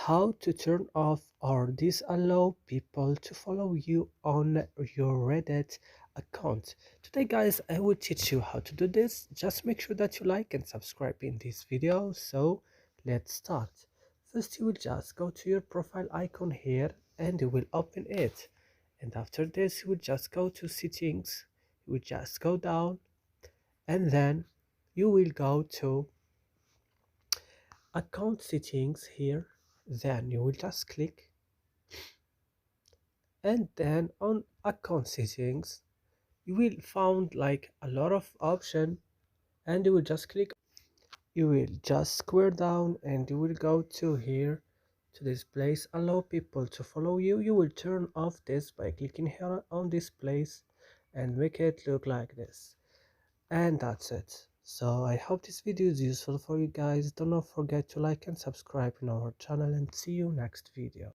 how to turn off or disallow people to follow you on your Reddit account. Today guys, I will teach you how to do this. Just make sure that you like and subscribe in this video. So let's start. First you will just go to your profile icon here and you will open it, and after this you will just go to settings. You will just go down and then you will go to account settings here. Then you will just click, and then on account settings you will find like a lot of option, and you will just click. You will just square down and you will go to here to this place, allow people to follow you. You will turn off this by clicking here on this place and make it look like this, and that's it. So I hope this video is useful for you guys. Do not forget to like and subscribe in our channel, and see you next video.